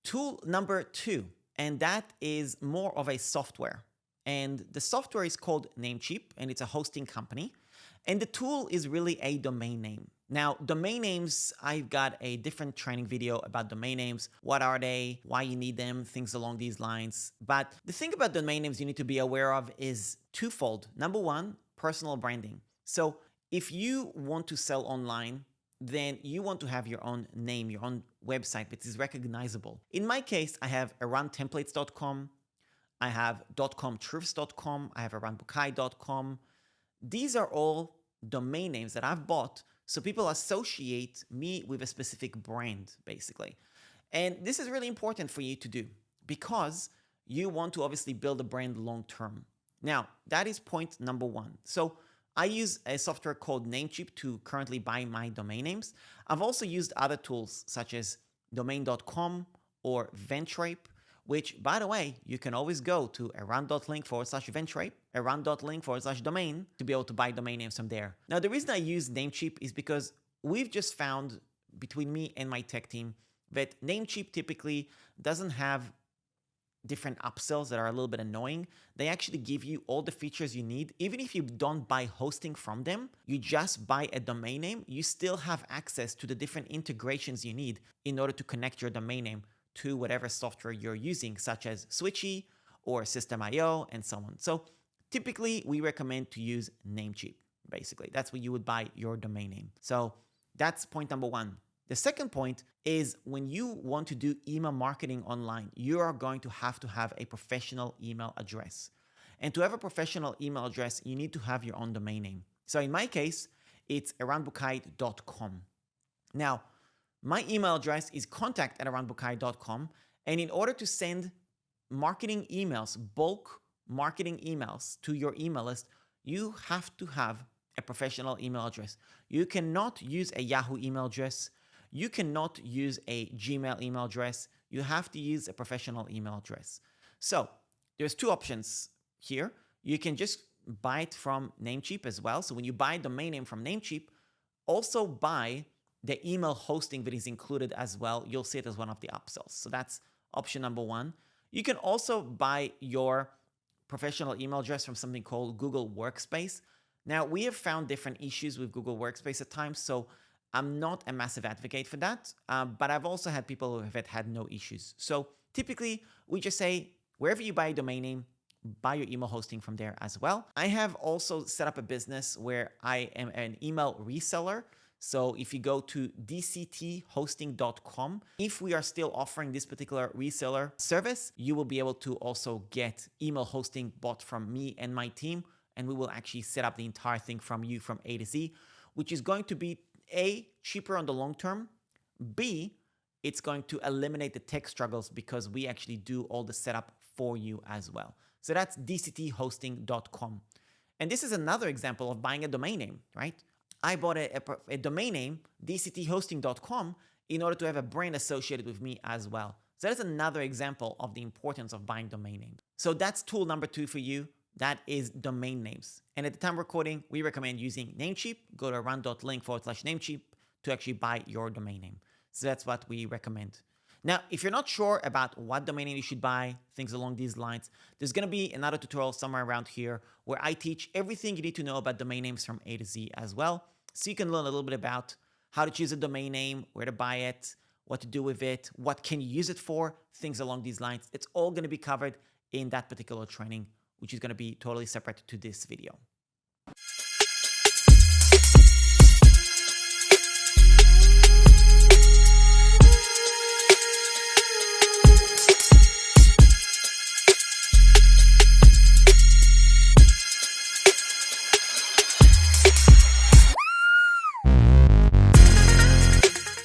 Tool number 2, and that is more of a software. And the software is called NameCheap, and it's a hosting company. And the tool is really a domain name. Now, domain names, I've got a different training video about domain names. What are they? Why you need them? Things along these lines. But the thing about domain names you need to be aware of is twofold. Number one, personal branding. So if you want to sell online, then you want to have your own name, your own website that is recognizable. In my case, I have erantemplates.com, I have .comtruths.com, I have eranbucai.com. These are all domain names that I've bought so people associate me with a specific brand, basically. And this is really important for you to do because you want to obviously build a brand long term. Now, that is point number 1. So I use a software called NameCheap to currently buy my domain names. I've also used other tools such as domain.com or Ventrape, which, by the way, you can always go to eran.link/Ventrape, eran.link/domain to be able to buy domain names from there. Now, the reason I use NameCheap is because we've just found between me and my tech team that NameCheap typically doesn't have different upsells that are a little bit annoying. They actually give you all the features you need. Even if you don't buy hosting from them, you just buy a domain name, you still have access to the different integrations you need in order to connect your domain name to whatever software you're using, such as Switchy or System.io and so on. So typically we recommend to use NameCheap, basically. That's where you would buy your domain name. So that's point number 1. The second point is when you want to do email marketing online, you are going to have a professional email address. And to have a professional email address, you need to have your own domain name. So in my case, it's eranbucai.com. Now, my email address is contact@eranbucai.com. And in order to send marketing emails, bulk marketing emails to your email list, you have to have a professional email address. You cannot use a Yahoo email address. You cannot use a Gmail email address. You have to use a professional email address. So there's 2 options here. You can just buy it from NameCheap as well. So when you buy a domain name from NameCheap, also buy the email hosting that is included as well. You'll see it as one of the upsells. So that's option number 1. You can also buy your professional email address from something called Google Workspace. Now, we have found different issues with Google Workspace at times, so I'm not a massive advocate for that, but I've also had people who have had no issues. So typically, we just say, wherever you buy a domain name, buy your email hosting from there as well. I have also set up a business where I am an email reseller. So if you go to dcthosting.com, if we are still offering this particular reseller service, you will be able to also get email hosting bought from me and my team, and we will actually set up the entire thing from you from A to Z, which is going to be A, cheaper on the long term, B, it's going to eliminate the tech struggles because we actually do all the setup for you as well. So that's dcthosting.com. And this is another example of buying a domain name, right? I bought a domain name, dcthosting.com, in order to have a brand associated with me as well. So that's another example of the importance of buying domain names. So that's tool number 2 for you. That is domain names. And at the time of recording, we recommend using NameCheap. Go to eran.link/NameCheap to actually buy your domain name. So that's what we recommend. Now, if you're not sure about what domain name you should buy, things along these lines, there's going to be another tutorial somewhere around here where I teach everything you need to know about domain names from A to Z as well. So you can learn a little bit about how to choose a domain name, where to buy it, what to do with it, what can you use it for, things along these lines. It's all going to be covered in that particular training, which is going to be totally separate to this video.